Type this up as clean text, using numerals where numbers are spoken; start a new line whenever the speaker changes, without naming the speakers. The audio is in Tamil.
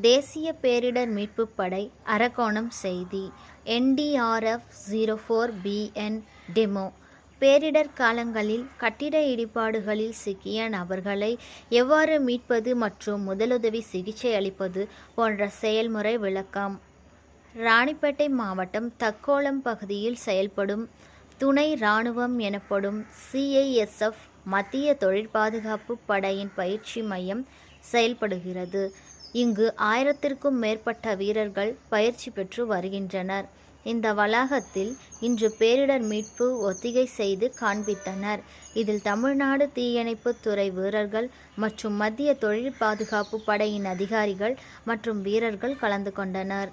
தேசிய பேரிடர் மீட்புப் படை அரக்கோணம் செய்தி. NDRF 04BN demo. பேரிடர் காலங்களில் கட்டிட இடிபாடுகளில் சிக்கிய நபர்களை எவ்வாறு மீட்பது மற்றும் முதலுதவி சிகிச்சை அளிப்பது போன்ற செயல்முறை விளக்கம். ராணிப்பேட்டை மாவட்டம் தக்கோலம் பகுதியில் செயல்படும் துணை இராணுவம் எனப்படும் CISF மத்திய தொழிற்பாதுகாப்பு படையின் பயிற்சி மையம் செயல்படுகிறது. இங்கு 1000க்கும் மேற்பட்ட வீரர்கள் பயிற்சி பெற்று வருகின்றனர். இந்த வளாகத்தில் இன்று பேரிடர் மீட்பு ஒத்திகை செய்து காண்பித்தனர். இதில் தமிழ்நாடு தீயணைப்பு துறை வீரர்கள் மற்றும் மத்திய தொழில் பாதுகாப்பு படையின் அதிகாரிகள் மற்றும் வீரர்கள் கலந்து கொண்டனர்.